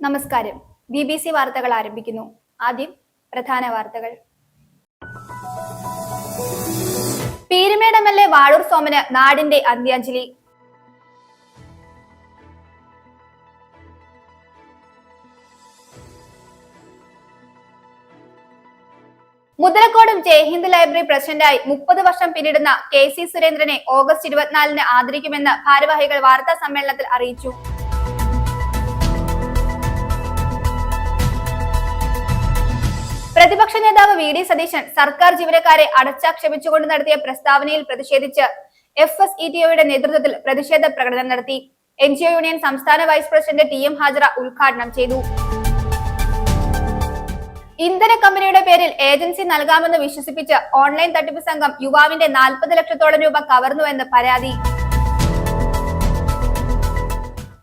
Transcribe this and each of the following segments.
നമസ്കാരം. BBC വാർത്തകൾ ആരംഭിക്കുന്നു. ആദ്യം പ്രധാന വാർത്തകൾ. പീരുമേട് MLA വാഴൂർ സോമന് നാടിന്റെ അന്ത്യാഞ്ജലി. മുതലക്കോടും ജയ്ഹിന്ദ് ലൈബ്രറി പ്രസിഡന്റായി 30 വർഷം പിന്നിടുന്ന KC സുരേന്ദ്രനെ ഓഗസ്റ്റ് 24-ന് ആദരിക്കുമെന്ന് ഭാരവാഹികൾ വാർത്താ സമ്മേളനത്തിൽ അറിയിച്ചു. പ്രതിപക്ഷ നേതാവ് VD സതീശൻ സർക്കാർ ജീവനക്കാരെ അടച്ചാക്ഷേപിച്ചുകൊണ്ട് നടത്തിയ പ്രസ്താവനയിൽ പ്രതിഷേധിച്ച് FSETOയുടെ നേതൃത്വത്തിൽ പ്രതിഷേധ പ്രകടനം നടത്തി. NGO യൂണിയൻ സംസ്ഥാന വൈസ് പ്രസിഡന്റ് TM ഹാജറ ഉദ്ഘാടനം ചെയ്തു. ഇന്ധന കമ്പനിയുടെ പേരിൽ ഏജൻസി നൽകാമെന്ന് വിശ്വസിപ്പിച്ച് ഓൺലൈൻ തട്ടിപ്പ് സംഘം യുവാവിന്റെ 40 ലക്ഷത്തോളം രൂപ കവർന്നുവെന്ന് പരാതി.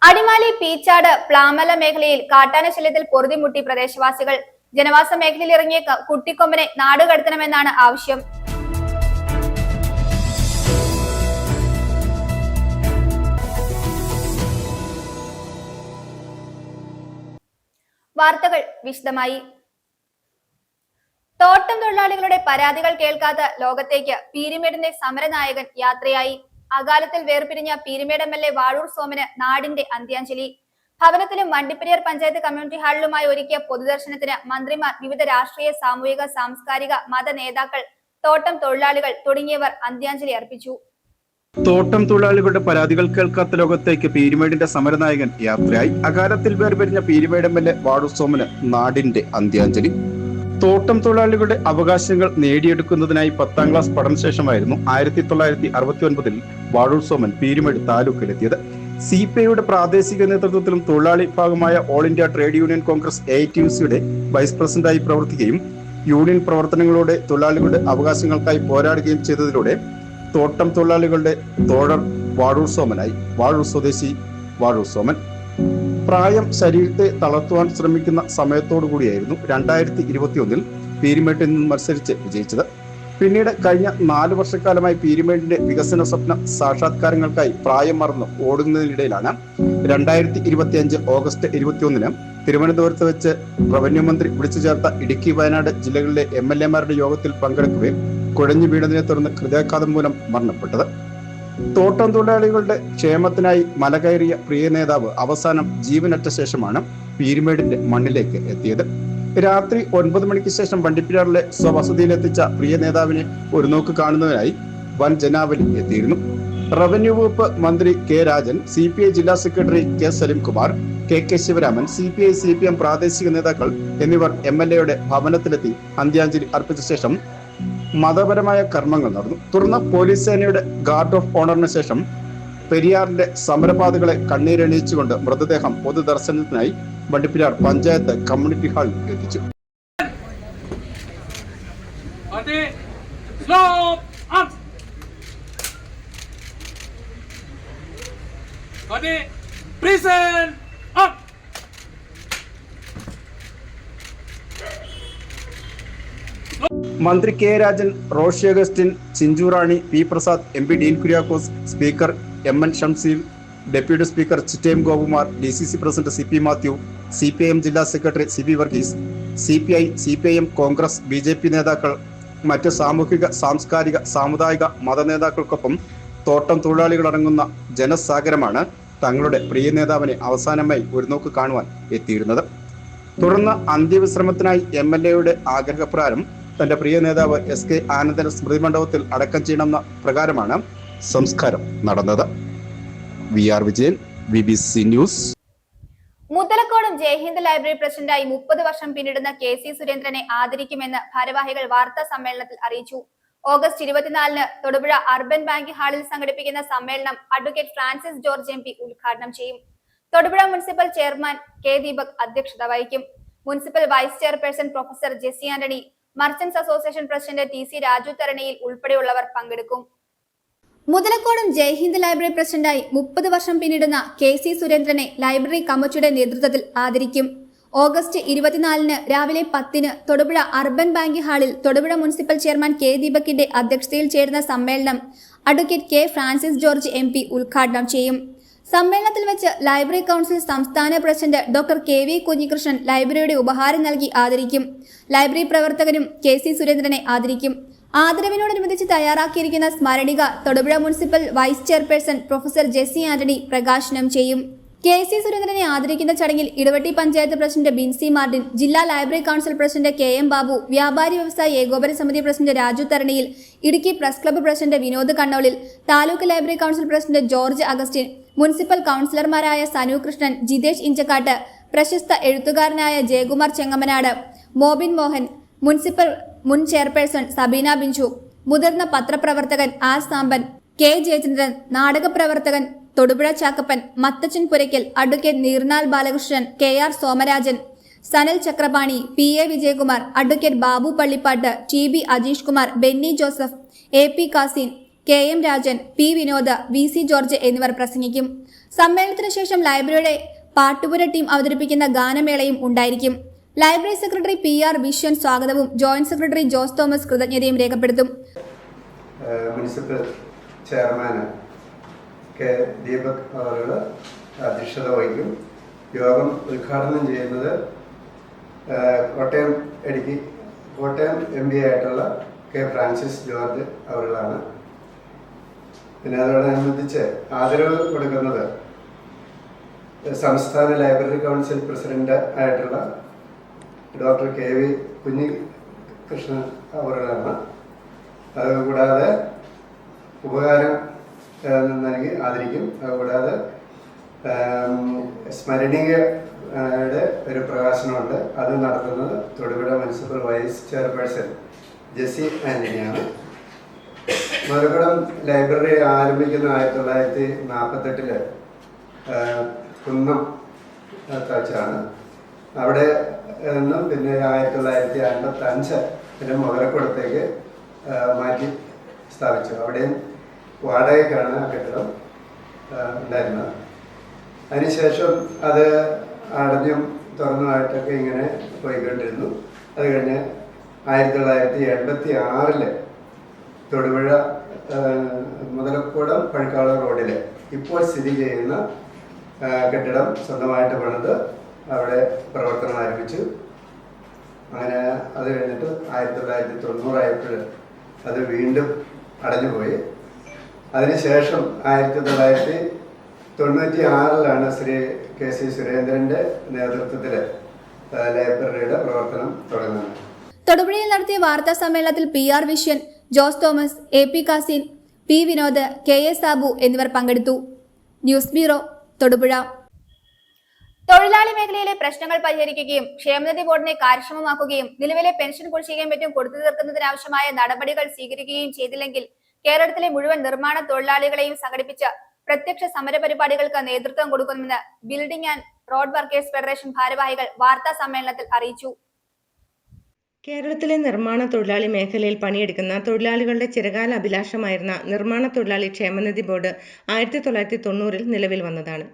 അടിമാലി പീച്ചാട് പ്ലാമല മേഖലയിൽ കാട്ടാന ശല്യത്തിൽ പൊറുതിമുട്ടി പ്രദേശവാസികൾ. ജനവാസ മേഖലയിൽ ഇറങ്ങിയ കുട്ടിക്കൊമ്പനെ നാടുകടത്തണമെന്നാണ് ആവശ്യം. വാർത്തകൾ വിശദമായി. തോട്ടം തൊഴിലാളികളുടെ പരാതികൾ കേൾക്കാത്ത ലോകത്തേക്ക് പീരുമേടിന്റെ സമരനായകൻ യാത്രയായി. അകാലത്തിൽ വേർപിരിഞ്ഞ പീരുമേട് MLA വാഴൂർ സോമന് നാടിന്റെ അന്ത്യാഞ്ജലി. ഭവനത്തിലും വണ്ടിപ്പെരിയാർ പഞ്ചായത്ത് കമ്മ്യൂണിറ്റി ഹാളിലുമായി ഒരുക്കിയ പൊതുദർശനത്തിന് മന്ത്രിമാർ, വിവിധ രാഷ്ട്രീയ, സാമൂഹിക, സാംസ്കാരിക, മത നേതാക്കൾ, തോട്ടം തൊഴിലാളികൾ തുടങ്ങിയവർ അന്ത്യാഞ്ജലി അർപ്പിച്ചു. തോട്ടം തൊഴിലാളികളുടെ പരാതികൾ കേൾക്കാത്ത ലോകത്തേക്ക് പീരുമേടിന്റെ സമരനായകൻ യാത്രയായി. അകാലത്തിൽ വേർപിരിഞ്ഞ പീരുമേട് MLA വാഴൂർ സോമന് നാടിന്റെ അന്ത്യാഞ്ജലി. തോട്ടം തൊഴിലാളികളുടെ അവകാശങ്ങൾ നേടിയെടുക്കുന്നതിനായി 10ാം ക്ലാസ് പഠനശേഷമായിരുന്നു 1969-ൽ വാഴൂർ സോമൻ പീരുമേട് താലൂക്കിലെത്തിയത്. CPIയുടെ പ്രാദേശിക നേതൃത്വത്തിലും തൊഴിലാളി വിഭാഗമായ All India Trade Union Congress AITUCയുടെ വൈസ് പ്രസിഡന്റായി പ്രവർത്തിക്കുകയും യൂണിയൻ പ്രവർത്തനങ്ങളോടെ തൊഴിലാളികളുടെ അവകാശങ്ങൾക്കായി പോരാടുകയും ചെയ്തതിലൂടെ തോട്ടം തൊഴിലാളികളുടെ തോഴർ വാഴൂർ സോമനായി. വാഴൂർ സ്വദേശി വാഴൂർ സോമൻ പ്രായം ശരീരത്തെ തളർത്തുവാൻ ശ്രമിക്കുന്ന സമയത്തോടുകൂടിയായിരുന്നു 2021-ൽ പീരുമേട്ടിൽ നിന്ന് മത്സരിച്ച് വിജയിച്ചത്. പിന്നീട് കഴിഞ്ഞ 4 വർഷക്കാലമായി പീരുമേടിന്റെ വികസന സ്വപ്ന സാക്ഷാത്കാരങ്ങൾക്കായി പ്രായം മറന്ന് ഓടുന്നതിനിടയിലാണ് 2025 ഓഗസ്റ്റ് 21-ന് തിരുവനന്തപുരത്ത് വെച്ച് റവന്യൂ മന്ത്രി വിളിച്ചു ചേർത്ത ഇടുക്കി, വയനാട് ജില്ലകളിലെ MLA-മാരുടെ യോഗത്തിൽ പങ്കെടുക്കവേ കുഴഞ്ഞു വീണതിനെ തുടർന്ന് ഹൃദയാഘാതം മൂലം മരണപ്പെട്ടത്. തോട്ടം തൊഴിലാളികളുടെ ക്ഷേമത്തിനായി മലകയറിയ പ്രിയ നേതാവ് അവസാനം ജീവനറ്റ ശേഷമാണ് പീരുമേടിന്റെ മണ്ണിലേക്ക് എത്തിയത്. രാത്രി 9 മണിക്ക് ശേഷം വണ്ടിപ്പെരിയാറിലെ സ്വവസതിയിലെത്തിച്ച പ്രിയ നേതാവിനെ ഒരു നോക്ക് കാണുന്നതിനായി വൻ ജനാവലി എത്തിയിരുന്നു. റവന്യൂ വകുപ്പ് മന്ത്രി K. രാജൻ, CPI ജില്ലാ secretary K. Salim Kumar, KK Sivaraman, CPI CPM പ്രാദേശിക നേതാക്കൾ എന്നിവർ MLAയുടെ ഭവനത്തിലെത്തി അന്ത്യാഞ്ജലി അർപ്പിച്ച ശേഷം മതപരമായ കർമ്മങ്ങൾ നടന്നു. തുടർന്ന് പോലീസ് സേനയുടെ ഗാർഡ് ഓഫ് ഓണറിന് ശേഷം പെരിയാറിന്റെ സമരപാതകളെ കണ്ണീരണിയിച്ചുകൊണ്ട് മൃതദേഹം പൊതുദർശനത്തിനായി വണ്ടിപ്പെരിയാർ പഞ്ചായത്ത് കമ്മ്യൂണിറ്റി ഹാളിൽ എത്തിച്ചു. മന്ത്രി K. Rajan, Roshy Augustine, Chinchurani, P. Prasad, MP Dean Kuriakose, speaker MN Shamseer, deputy speaker Chittayam Gopakumar, DCC president CP Mathew, CPIM ജില്ലാ secretary CP Varghese, CPI, CPIM, Congress, BJP നേതാക്കൾ, മറ്റ് സാമൂഹിക, സാംസ്കാരിക, സാമുദായിക, മത നേതാക്കൾക്കൊപ്പം തോട്ടം തൊഴിലാളികളടങ്ങുന്ന ജനസാഗരമാണ് തങ്ങളുടെ പ്രിയ നേതാവിനെ അവസാനമായി ഒരു നോക്ക് കാണുവാൻ എത്തിയിരുന്നത്. തുടർന്ന് അന്ത്യവിശ്രമത്തിനായി MLAയുടെ ആഗ്രഹപ്രകാരം തന്റെ പ്രിയ നേതാവ് SK ആനന്ദന്റെ സ്മൃതി മണ്ഡപത്തിൽ അടക്കം ചെയ്യണമെന്ന പ്രകാരമാണ് സംസ്കാരം നടന്നത്. VR Vijayan, BBC news. മുതലക്കോടും ജയ്ഹിന്ദ് ലൈബ്രറി പ്രസിഡന്റായി 30 വർഷം പിന്നിടുന്ന KC സുരേന്ദ്രനെ ആദരിക്കുമെന്ന് ഭാരവാഹികൾ വാർത്താ സമ്മേളനത്തിൽ അറിയിച്ചു. ഓഗസ്റ്റ് 24-ന് തൊടുപുഴ അർബൻ ബാങ്ക് ഹാളിൽ സംഘടിപ്പിക്കുന്ന സമ്മേളനം അഡ്വക്കേറ്റ് ഫ്രാൻസിസ് ജോർജ് MP ഉദ്ഘാടനം ചെയ്യും. Thodupuzha municipal chairman K. Deepak അധ്യക്ഷത വഹിക്കും. Municipal vice chairperson professor Jessy Antony, merchants association president TC Raju Tharaniyil ഉൾപ്പെടെയുള്ളവർ പങ്കെടുക്കും. മുതലക്കോടും ജയ്ഹിന്ദ് ലൈബ്രറി പ്രസിഡന്റായി 30 വർഷം പിന്നിടുന്ന KC സുരേന്ദ്രനെ ലൈബ്രറി കമ്മിറ്റിയുടെ നേതൃത്വത്തിൽ ആദരിക്കും. ഓഗസ്റ്റ് 24-ന് രാവിലെ 10-ന് തൊടുപുഴ അർബൻ ബാങ്ക് ഹാളിൽ തൊടുപുഴ മുനിസിപ്പൽ ചെയർമാൻ K. ദീപകിന്റെ അധ്യക്ഷതയിൽ ചേരുന്ന സമ്മേളനം advocate K. Francis George MP ഉദ്ഘാടനം ചെയ്യും. സമ്മേളനത്തിൽ വെച്ച് ലൈബ്രറി കൗൺസിൽ സംസ്ഥാന പ്രസിഡന്റ് ഡോക്ടർ KV കുഞ്ഞികൃഷ്ണൻ ലൈബ്രറിയുടെ ഉപഹാരം നൽകി ആദരിക്കും. ലൈബ്രറി പ്രവർത്തകരും KC സുരേന്ദ്രനെ ആദരിക്കും. ആദരവിനോടനുബന്ധിച്ച് തയ്യാറാക്കിയിരിക്കുന്ന സ്മരണിക Thodupuzha municipal vice chairperson professor Jessy Antony പ്രകാശനം ചെയ്യും. KC സുരേന്ദ്രനെ ആദരിക്കുന്ന ചടങ്ങിൽ ഇടവെട്ടി പഞ്ചായത്ത് പ്രസിഡന്റ് ബിൻസി മാർട്ടിൻ, ജില്ലാ library council president KM Babu, വ്യാപാരി വ്യവസായ ഏകോപന സമിതി president Raju തരണിയിൽ, Idukki press club president Vinod Kannolil, taluk library council president George Augustine, municipal കൗൺസിലർമാരായ സനു കൃഷ്ണൻ, ജിതേഷ് ഇഞ്ചക്കാട്ട്, പ്രശസ്ത എഴുത്തുകാരനായ ജയകുമാർ ചെങ്ങമനാട്, മോബിൻ മോഹൻ, മുനിസിപ്പൽ മുൻ ചെയർപേഴ്സൺ സബീന ബിഞ്ചു, മുതിർന്ന പത്രപ്രവർത്തകൻ R സാമ്പൻ, K ജയചന്ദ്രൻ, നാടകപ്രവർത്തകൻ Thodupuzha Chackappan, Mathachan Puraykkal, advocate Neernal Balakrishnan, KR Somarajan, Sanal Chakrapani, PA Vijayakumar, advocate Babu Pallippattu, TB Ajeesh Kumar, Benny Joseph, AP Kasim, KM Rajan, P Vinod, VC George എന്നിവർ പ്രസംഗിക്കും. സമ്മേളനത്തിന് ശേഷം ലൈബ്രറിയുടെ പാട്ടുപുര ടീം അവതരിപ്പിക്കുന്ന ഗാനമേളയും ഉണ്ടായിരിക്കും. ലൈബ്രറി സെക്രട്ടറി PR വിശ്വൻ സ്വാഗതവും ജോയിന്റ് സെക്രട്ടറി ജോസ് തോമസ് കൃതജ്ഞതയും രേഖപ്പെടുത്തും. മുനിസിപ്പൽ ചെയർമാൻ കെ ദീപക് അവർ അധ്യക്ഷത വഹിക്കും. യോഗം ഉദ്ഘാടനം ചെയ്യുന്നത് കോട്ടയം MB ആയിട്ടുള്ള K ഫ്രാൻസിസ് ജോർജ് അവர்களാണ്. പിന്നെ അതോടനുബന്ധിച്ച് ആദരവ് കൊടുക്കുന്നത് സംസ്ഥാന ലൈബ്രറി കൗൺസിൽ പ്രസിഡന്റ് ആയിട്ടുള്ള ഡോക്ടർ KV കുഞ്ഞികൃഷ്ണൻ അവர்களാണ്. അതുകൂടാതെ ഉപഹാരം നൽകി ആദരിക്കും. അതുകൂടാതെ സ്മരണികയുടെ ഒരു പ്രകാശനമുണ്ട്. അത് നടത്തുന്നത് Thodupuzha municipal vice chairperson Jessy ആന്റണിയാണ്. മറുകുളം ലൈബ്രറി ആരംഭിക്കുന്ന 1948 കുന്നം വെച്ചാണ്. അവിടെ നിന്നും പിന്നെ 1955 മുതലക്കുളത്തേക്ക് മാറ്റി സ്ഥാപിച്ചു. അവിടെയും വാടകയ്ക്കാണ് ആ കെട്ടിടം ഉണ്ടായിരുന്നത്. അതിനുശേഷം അത് അടഞ്ഞും തുറന്നുമായിട്ടൊക്കെ ഇങ്ങനെ പോയിക്കൊണ്ടിരുന്നു. അത് കഴിഞ്ഞ് 1986 തൊടുപുഴ മുതലക്കുളം പഴുക്കാള റോഡിൽ ഇപ്പോൾ സ്ഥിതി ചെയ്യുന്ന കെട്ടിടം സ്വന്തമായിട്ട് പണിത് അവിടെ പ്രവർത്തനം ആരംഭിച്ചു. അങ്ങനെ അത് കഴിഞ്ഞിട്ട് 1990 അത് വീണ്ടും അടഞ്ഞുപോയി. അതിനുശേഷം 1996 ശ്രീ KC സുരേന്ദ്രന്റെ നേതൃത്വത്തിൽ ലൈബ്രറിയുടെ പ്രവർത്തനം തുടങ്ങുന്നത്. തൊടുപുഴയിൽ നടത്തിയ വാർത്താ സമ്മേളനത്തിൽ PR Viswan, Jose Thomas, AP Kasin, P Vinod, KA Sabu എന്നിവർ പങ്കെടുത്തു. News bureau, Thodupuzha. തൊഴിലാളി മേഖലയിലെ പ്രശ്നങ്ങൾ പരിഹരിക്കുകയും ക്ഷേമനിധി ബോർഡിനെ കാര്യക്ഷമമാക്കുകയും നിലവിലെ പെൻഷൻ കുടിശ്ശികയും മറ്റും കൊടുത്തു തീർക്കുന്നതിനാവശ്യമായ നടപടികൾ സ്വീകരിക്കുകയും ചെയ്തില്ലെങ്കിൽ കേരളത്തിലെ മുഴുവൻ നിർമ്മാണ തൊഴിലാളികളെയും സംഘടിപ്പിച്ച് പ്രത്യക്ഷ സമര പരിപാടികൾക്ക് നേതൃത്വം കൊടുക്കുമെന്ന് building and road workers federation ഭാരവാഹികൾ വാർത്താ സമ്മേളനത്തിൽ അറിയിച്ചു. കേരളത്തിലെ നിർമ്മാണ തൊഴിലാളി മേഖലയിൽ പണിയെടുക്കുന്ന തൊഴിലാളികളുടെ ചിരകാല അഭിലാഷമായിരുന്ന നിർമ്മാണ തൊഴിലാളി ക്ഷേമനിധി ബോർഡ് 1990 നിലവിൽ വന്നതാണ്.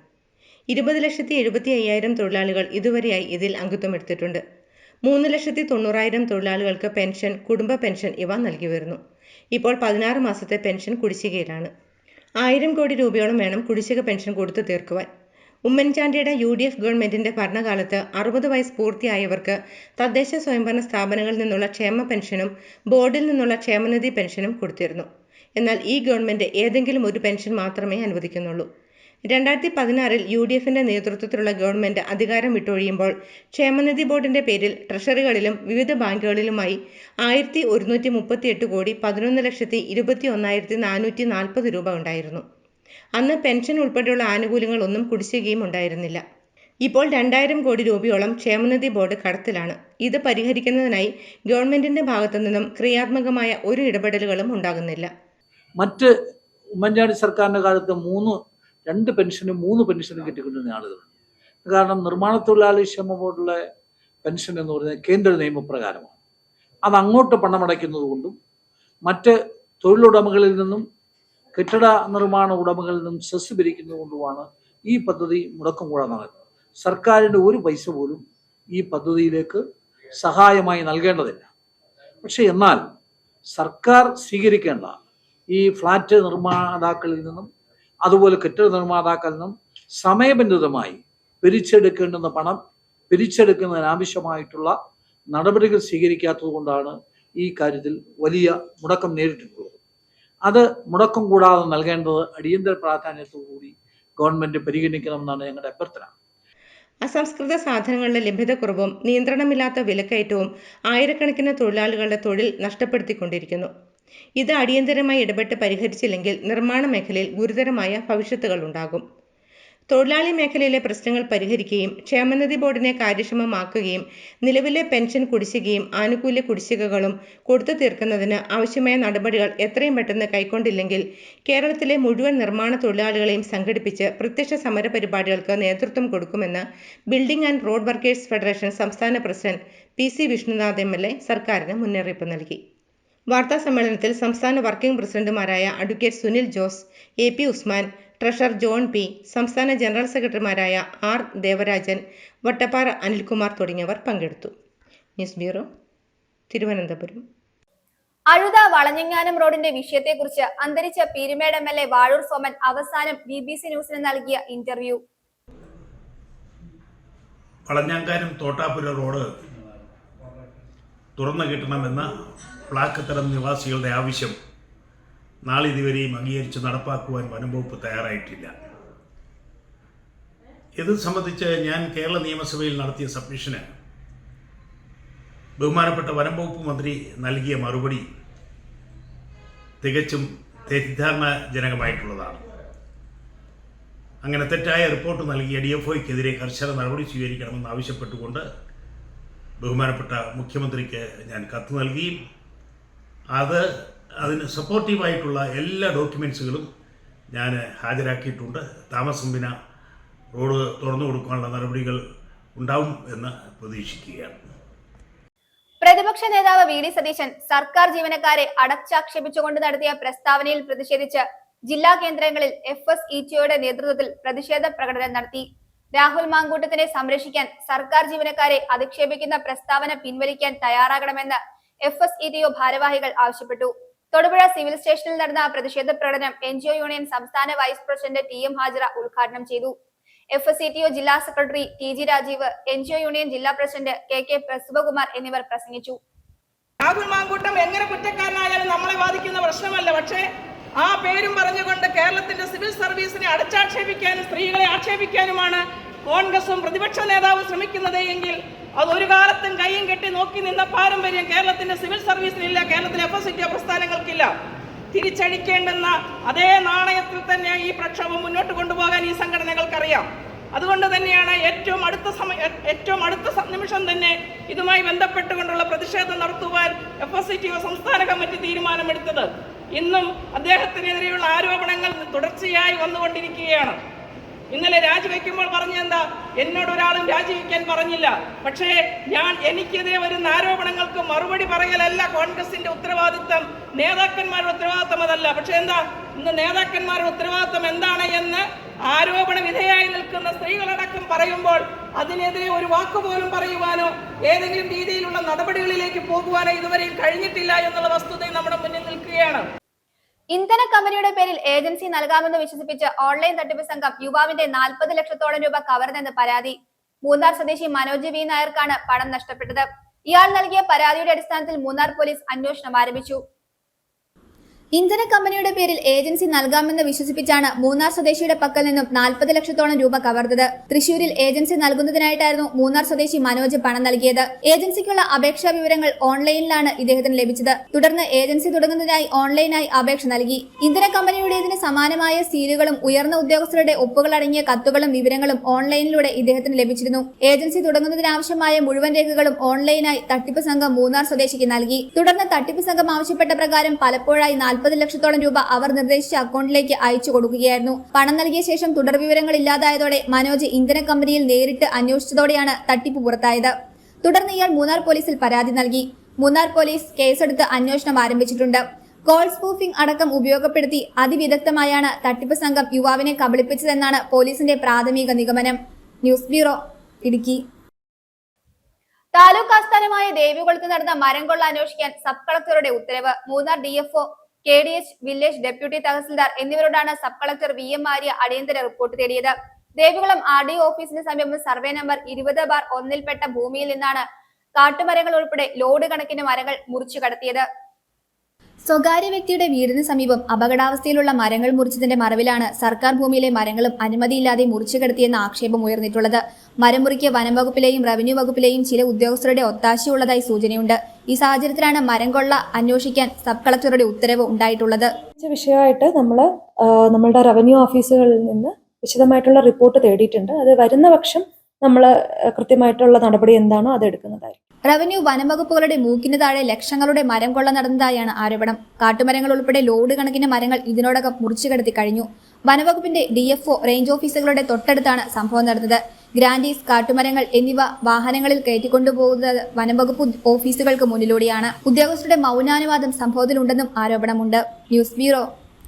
20,70,5000 തൊഴിലാളികൾ ഇതുവരെയായി ഇതിൽ അംഗത്വമെടുത്തിട്ടുണ്ട്. 3,90,000 തൊഴിലാളികൾക്ക് പെൻഷൻ, കുടുംബ പെൻഷൻ ഇവ നൽകി വരുന്നു. ഇപ്പോൾ 16 മാസത്തെ പെൻഷൻ കുടിശ്ശികയിലാണ്. 1000 കോടി രൂപയോളം വേണം കുടിശ്ശിക പെൻഷൻ കൊടുത്തു തീർക്കുവാൻ. ഉമ്മൻചാണ്ടിയുടെ UDF ഗവൺമെന്റിന്റെ ഭരണകാലത്ത് 60 വയസ്സ് പൂർത്തിയായവർക്ക് തദ്ദേശ സ്വയംഭരണ സ്ഥാപനങ്ങളിൽ നിന്നുള്ള ക്ഷേമ പെൻഷനും ബോർഡിൽ നിന്നുള്ള ക്ഷേമനിധി പെൻഷനും കൊടുത്തിരുന്നു. എന്നാൽ ഈ ഗവൺമെന്റ് ഏതെങ്കിലും ഒരു പെൻഷൻ മാത്രമേ അനുവദിക്കുന്നുള്ളൂ. 2016 UDFന്റെ നേതൃത്വത്തിലുള്ള ഗവൺമെന്റ് അധികാരം വിട്ടൊഴിയുമ്പോൾ ക്ഷേമനിധി ബോർഡിന്റെ പേരിൽ ട്രഷറികളിലും വിവിധ ബാങ്കുകളിലുമായി 1138 കോടി 11,21,440 രൂപ ഉണ്ടായിരുന്നു. അന്ന് പെൻഷൻ ഉൾപ്പെടെയുള്ള ആനുകൂല്യങ്ങളൊന്നും കുടിശ്ശികയും ഉണ്ടായിരുന്നില്ല. ഇപ്പോൾ 2000 കോടി രൂപയോളം ക്ഷേമനിധി ബോർഡ് കടത്തിലാണ്. ഇത് പരിഹരിക്കുന്നതിനായി ഗവൺമെന്റിന്റെ ഭാഗത്തു നിന്നും ക്രിയാത്മകമായ ഒരു ഇടപെടലുകളും ഉണ്ടാകുന്നില്ല. മറ്റ് ഉമ്മൻചാണ്ടി സർക്കാരിൻ്റെ കാലത്ത് 2 പെൻഷനും 3 പെൻഷനും കിട്ടിക്കൊണ്ടിരുന്ന ആളുകളുണ്ട്. കാരണം നിർമ്മാണ തൊഴിലാളി ക്ഷേമ ബോർഡിലെ പെൻഷൻ എന്ന് പറയുന്നത് കേന്ദ്ര നിയമപ്രകാരമാണ്. അത് അങ്ങോട്ട് പണമടയ്ക്കുന്നത് കൊണ്ടും മറ്റ് തൊഴിലുടമകളിൽ നിന്നും കെട്ടിട നിർമ്മാണ ഉടമകളിൽ നിന്നും സെസ് പിരിക്കുന്നത് കൊണ്ടുമാണ് ഈ പദ്ധതി മുടക്കം കൂടാതെ നടക്കുന്നത്. സർക്കാരിൻ്റെ ഒരു പൈസ പോലും ഈ പദ്ധതിയിലേക്ക് സഹായമായി നൽകേണ്ടതില്ല. പക്ഷെ എന്നാൽ സർക്കാർ സ്വീകരിക്കേണ്ട ഈ ഫ്ലാറ്റ് നിർമ്മാതാക്കളിൽ നിന്നും അതുപോലെ കെട്ടിട നിർമ്മാതാക്കളിൽ നിന്നും സമയബന്ധിതമായി പിരിച്ചെടുക്കേണ്ടുന്ന പണം പിരിച്ചെടുക്കുന്നതിനാവശ്യമായിട്ടുള്ള നടപടികൾ സ്വീകരിക്കാത്തത് കൊണ്ടാണ് ഈ കാര്യത്തിൽ വലിയ മുടക്കം നേരിട്ടിട്ടുള്ളത്. അത് മുടക്കം കൂടാതെ നൽകേണ്ടത് അടിയന്തര പ്രാധാന്യത്തോടുകൂടി ഗവൺമെന്റ് പരിഗണിക്കണമെന്നാണ് ഞങ്ങളുടെ അഭ്യർത്ഥന. അസംസ്കൃത സാധനങ്ങളുടെ ലഭ്യതക്കുറവും നിയന്ത്രണമില്ലാത്ത വിലക്കയറ്റവും ആയിരക്കണക്കിന് തൊഴിലാളികളുടെ തൊഴിൽ നഷ്ടപ്പെടുത്തിക്കൊണ്ടിരിക്കുന്നു. ഇത് അടിയന്തരമായി ഇടപെട്ട് പരിഹരിച്ചില്ലെങ്കിൽ നിർമ്മാണ മേഖലയിൽ ഗുരുതരമായ ഭവിഷ്യത്തുകൾ ഉണ്ടാകും. തൊഴിലാളി മേഖലയിലെ പ്രശ്നങ്ങൾ പരിഹരിക്കുകയും ക്ഷേമനിധി ബോർഡിനെ കാര്യക്ഷമമാക്കുകയും നിലവിലെ പെൻഷൻ കുടിശ്ശികയും ആനുകൂല്യ കുടിശ്ശികകളും കൊടുത്തു തീർക്കുന്നതിന് ആവശ്യമായ നടപടികൾ എത്രയും പെട്ടെന്ന് കൈക്കൊണ്ടില്ലെങ്കിൽ കേരളത്തിലെ മുഴുവൻ നിർമ്മാണ തൊഴിലാളികളെയും സംഘടിപ്പിച്ച് പ്രത്യക്ഷ സമര പരിപാടികൾക്ക് നേതൃത്വം കൊടുക്കുമെന്ന് building and road workers federation സംസ്ഥാന പ്രസിഡന്റ് PC വിഷ്ണുനാഥ് MLA സർക്കാരിന് മുന്നറിയിപ്പ് നൽകി. വാർത്താ സമ്മേളനത്തിൽ സംസ്ഥാന വർക്കിംഗ് പ്രസിഡന്റുമാരായ advocate Sunil Jose, AP Usman, treasurer John P, സംസ്ഥാന ജനറൽ സെക്രട്ടറിമാരായ R ദേവരാജൻ, വട്ടപ്പാറ അനിൽകുമാർ തുടങ്ങിയവർ പങ്കെടുത്തു. News bureau, Thiruvananthapuram. അഴുത വളഞ്ഞങ്ങാനം റോഡിന്റെ വിഷയത്തെക്കുറിച്ച് അന്തരിച്ച പീരുമേട് MLA വാഴൂർ സോമൻ അവസാനം BBC ന്യൂസിന് നൽകിയ ഇന്റർവ്യൂ. വളഞ്ഞങ്ങാനം തോട്ടാപുര റോഡ് തുറന്നു കിട്ടണമെന്ന പ്ലാക്കത്തരം നിവാസികളുടെ ആവശ്യം നാളിതുവരെയും അംഗീകരിച്ച് നടപ്പാക്കുവാൻ വനംവകുപ്പ് തയ്യാറായിട്ടില്ല. ഇത് സംബന്ധിച്ച് ഞാൻ കേരള നിയമസഭയിൽ നടത്തിയ സബ്മിഷന് ബഹുമാനപ്പെട്ട വനംവകുപ്പ് മന്ത്രി നൽകിയ മറുപടി തികച്ചും തെറ്റിദ്ധാരണജനകമായിട്ടുള്ളതാണ്. അങ്ങനെ തെറ്റായ റിപ്പോർട്ട് നൽകിയ DFOയ്ക്കെതിരെ കർശന നടപടി സ്വീകരിക്കണമെന്ന് ആവശ്യപ്പെട്ടുകൊണ്ട് ബഹുമാനപ്പെട്ട മുഖ്യമന്ത്രിക്ക് ഞാൻ കത്ത് നൽകി. അതിന് സപ്പോർട്ടീവായിട്ടുള്ള എല്ലാ ഡോക്യുമെൻസുകളും ഞാൻ ഹാജരാക്കിയിട്ടുണ്ട്. താമസം വിന റോഡ് തുറന്നു കൊടുക്കാനുള്ള നടപടികൾ ഉണ്ടാവും എന്ന് പ്രതീക്ഷിക്കുകയാണ്. പ്രതിപക്ഷ നേതാവ് VD സതീശൻ സർക്കാർ ജീവനക്കാരെ അടച്ചാക്ഷേപിച്ചുകൊണ്ട് നടത്തിയ പ്രസ്താവനയിൽ പ്രതിഷേധിച്ച് ജില്ലാ കേന്ദ്രങ്ങളിൽ FSETOയുടെ നേതൃത്വത്തിൽ പ്രതിഷേധ പ്രകടനം നടത്തി. രാഹുൽ മാങ്കൂട്ടത്തിനെ സംരക്ഷിക്കാൻ സർക്കാർ ജീവനക്കാരെ അധിക്ഷേപിക്കുന്ന പ്രസ്താവന പിൻവലിക്കാൻ തയ്യാറാകണമെന്ന് FSETO ഭാരവാഹികൾ ആവശ്യപ്പെട്ടു. തൊടുപുഴ സിവിൽ സ്റ്റേഷനിൽ നടന്ന പ്രതിഷേധ പ്രകടനം NGO യൂണിയൻ സംസ്ഥാന വൈസ് പ്രസിഡന്റ് TM ഹാജിറ ഉദ്ഘാടനം ചെയ്തു. FSETO ജില്ലാ secretary TG Rajeev, NGO union ജില്ലാ പ്രസിഡന്റ് KK പ്രസുഭകുമാർ എന്നിവർ പ്രസംഗിച്ചു. രാഹുൽ മാങ്കൂട്ടം എങ്ങനെ കുറ്റക്കാരനായാലും നമ്മളെ ബാധിക്കുന്ന പ്രശ്നമല്ല. പക്ഷേ ആ പേരും പറഞ്ഞുകൊണ്ട് കേരളത്തിന്റെ സിവിൽ സർവീസിനെ അടച്ചാക്ഷേപിക്കാനും സ്ത്രീകളെ ആക്ഷേപിക്കാനുമാണ് കോൺഗ്രസും പ്രതിപക്ഷ നേതാവ് ശ്രമിക്കുന്നത് എങ്കിൽ അതൊരു കാലത്തും കയ്യും കെട്ടി നോക്കി നിന്ന പാരമ്പര്യം കേരളത്തിന്റെ സിവിൽ സർവീസിനില്ല, കേരളത്തിലെ FSETO പ്രസ്ഥാനങ്ങൾക്കില്ല. തിരിച്ചടിക്കേണ്ടുന്ന അതേ നാണയത്തിൽ തന്നെ ഈ പ്രക്ഷോഭം മുന്നോട്ട് കൊണ്ടുപോകാൻ ഈ സംഘടനകൾക്കറിയാം. അതുകൊണ്ട് തന്നെയാണ് ഏറ്റവും അടുത്ത നിമിഷം തന്നെ ഇതുമായി ബന്ധപ്പെട്ടുകൊണ്ടുള്ള പ്രതിഷേധം നടത്തുവാൻ FSETO സംസ്ഥാന കമ്മിറ്റി തീരുമാനമെടുത്തത്. ഇന്നും അദ്ദേഹത്തിനെതിരെയുള്ള ആരോപണങ്ങൾ തുടർച്ചയായി വന്നുകൊണ്ടിരിക്കുകയാണ്. ഇന്നലെ രാജിവെക്കുമ്പോൾ പറഞ്ഞെന്താ, എന്നോട് ഒരാളും രാജിവെക്കാൻ പറഞ്ഞില്ല. പക്ഷേ എനിക്കെതിരെ വരുന്ന ആരോപണങ്ങൾക്ക് മറുപടി പറയലല്ല കോൺഗ്രസിന്റെ ഉത്തരവാദിത്തം, നേതാക്കന്മാരുടെ ഉത്തരവാദിത്തം അതല്ല. പക്ഷെ എന്താ, ഇന്ന് നേതാക്കന്മാരുടെ ഉത്തരവാദിത്തം എന്താണ് എന്ന് ആരോപണ വിധേയായി നിൽക്കുന്ന സ്ത്രീകളടക്കം പറയുമ്പോൾ അതിനെതിരെ ഒരു വാക്കുപോലും പറയുവാനോ ഏതെങ്കിലും രീതിയിലുള്ള നടപടികളിലേക്ക് പോകുവാനോ ഇതുവരെയും കഴിഞ്ഞിട്ടില്ല എന്നുള്ള വസ്തുത നമ്മുടെ മുന്നിൽ നിൽക്കുകയാണ്. ഇന്ധന കമ്പനിയുടെ പേരിൽ ഏജൻസി നൽകാമെന്ന് വിശ്വസിപ്പിച്ച് ഓൺലൈൻ തട്ടിപ്പ് സംഘം യുവാവിന്റെ 40 ലക്ഷത്തോളം രൂപ കവർന്നെന്ന് പരാതി. മൂന്നാർ സ്വദേശി മനോജ് V നായർക്കാണ് പണം നഷ്ടപ്പെട്ടത്. ഇയാൾ നൽകിയ പരാതിയുടെ അടിസ്ഥാനത്തിൽ മൂന്നാർ പോലീസ് അന്വേഷണം ആരംഭിച്ചു. ഇന്ധന കമ്പനിയുടെ പേരിൽ ഏജൻസി നൽകാമെന്ന് വിശ്വസിപ്പിച്ചാണ് മൂന്നാർ സ്വദേശിയുടെ പക്കൽ നിന്നും 40 ലക്ഷത്തോളം രൂപ കവർന്നത്. തൃശൂരിൽ ഏജൻസി നൽകുന്നതിനായിട്ടായിരുന്നു മൂന്നാർ സ്വദേശി മനോജ് പണം നൽകിയത്. ഏജൻസിക്കുള്ള അപേക്ഷാ വിവരങ്ങൾ ഓൺലൈനിലാണ് ഇദ്ദേഹത്തിന് ലഭിച്ചത്. തുടർന്ന് ഏജൻസി തുടങ്ങുന്നതിനായി ഓൺലൈനായി അപേക്ഷ നൽകി. ഇന്ധന കമ്പനിയുടേതിന് സമാനമായ സീലുകളും ഉയർന്ന ഉദ്യോഗസ്ഥരുടെ ഒപ്പുകൾ അടങ്ങിയ കത്തുകളും വിവരങ്ങളും ഓൺലൈനിലൂടെ ഇദ്ദേഹത്തിന് ലഭിച്ചിരുന്നു. ഏജൻസി തുടങ്ങുന്നതിനാവശ്യമായ മുഴുവൻ രേഖകളും ഓൺലൈനായി തട്ടിപ്പ് സംഘം മൂന്നാർ സ്വദേശിക്ക് നൽകി. തുടർന്ന് തട്ടിപ്പ് സംഘം ആവശ്യപ്പെട്ട പ്രകാരം പലപ്പോഴായി 40 ലക്ഷത്തോളം രൂപ അവർ നിർദ്ദേശിച്ച അക്കൗണ്ടിലേക്ക് അയച്ചു കൊടുക്കുകയായിരുന്നു. പണം നൽകിയ ശേഷം തുടർ വിവരങ്ങൾ ഇല്ലാതായതോടെ മനോജ് ഇന്ധന കമ്പനിയിൽ നേരിട്ട് അന്വേഷിച്ചതോടെയാണ് തട്ടിപ്പ് പുറത്തായത്. തുടർന്ന് ഇയാൾ മൂന്നാർ പോലീസിൽ പരാതി നൽകി. മൂന്നാർ പോലീസ് കേസെടുത്ത് അന്വേഷണം ആരംഭിച്ചിട്ടുണ്ട്. കോൾ സ്പൂഫിംഗ് അടക്കം ഉപയോഗപ്പെടുത്തി അതിവിദഗ്ധമായാണ് തട്ടിപ്പ് സംഘം യുവാവിനെ കബളിപ്പിച്ചതെന്നാണ് പോലീസിന്റെ പ്രാഥമിക നിഗമനം. News bureau, Idukki. താലൂക്ക് ആസ്ഥാനമായ ദേവികുളത്ത് നടന്ന മരം കൊള്ള അന്വേഷിക്കാൻ സബ് കളക്ടറുടെ ഉത്തരവ്. Munnar DFO, KDH, village deputy tahsildar എന്നിവരോടാണ് സബ് കളക്ടർ VM ആര്യ അടിയന്തര റിപ്പോർട്ട് തേടിയത്. ദേവികുളം RDO ഓഫീസിന് സമീപം സർവേ നമ്പർ 20/1-ൽപ്പെട്ട ഭൂമിയിൽ നിന്നാണ് കാട്ടുമരങ്ങൾ ഉൾപ്പെടെ ലോഡ് കണക്കിന് മരങ്ങൾ മുറിച്ചു കടത്തിയത്. സ്വകാര്യ വ്യക്തിയുടെ വീടിന് സമീപം അപകടാവസ്ഥയിലുള്ള മരങ്ങൾ മുറിച്ചതിന്റെ മറവിലാണ് സർക്കാർ ഭൂമിയിലെ മരങ്ങളും അനുമതിയില്ലാതെ മുറിച്ചു കടത്തിയെന്ന ആക്ഷേപം ഉയർന്നിട്ടുള്ളത്. മരം മുറിക്ക് വനം വകുപ്പിലെയും റവന്യൂ വകുപ്പിലെയും ചില ഉദ്യോഗസ്ഥരുടെ ഒത്താശയുള്ളതായി സൂചനയുണ്ട്. ഈ സാഹചര്യത്തിലാണ് മരം കൊള്ള അന്വേഷിക്കാൻ സബ് കളക്ടറുടെ ഉത്തരവ് ഉണ്ടായിട്ടുള്ളത്. വിഷയമായിട്ട് നമ്മളുടെ റവന്യൂ ഓഫീസുകളിൽ നിന്ന് വിശദമായിട്ടുള്ള റിപ്പോർട്ട് തേടിയിട്ടുണ്ട്. അത് വരുന്ന പക്ഷം നമ്മൾ കൃത്യമായിട്ടുള്ള നടപടി എന്താണോ അത് എടുക്കുന്നതായിരിക്കും. റവന്യൂ വനം വകുപ്പുകളുടെ മൂക്കിന് താഴെ ലക്ഷങ്ങളുടെ മരം കൊള്ള നടന്നതായാണ് ആരോപണം. കാട്ടുമരങ്ങൾ ഉൾപ്പെടെ ലോഡ് കണക്കിന് മരങ്ങൾ ഇതിനോടകം മുറിച്ചു കടത്തി കഴിഞ്ഞു. വനവകുപ്പിന്റെ DFO റേഞ്ച് ഓഫീസുകളുടെ തൊട്ടടുത്താണ് സംഭവം നടന്നത്. ഗ്രാൻഡീസ്, കാട്ടുമരങ്ങൾ എന്നിവ വാഹനങ്ങളിൽ കയറ്റിക്കൊണ്ടുപോകുന്നത് വനംവകുപ്പ് ഓഫീസുകൾക്ക് മുന്നിലൂടെയാണ്. ഉദ്യോഗസ്ഥരുടെ മൗനാനുവാദം സംഭവത്തിലുണ്ടെന്നും ആരോപണമുണ്ട്. News bureau,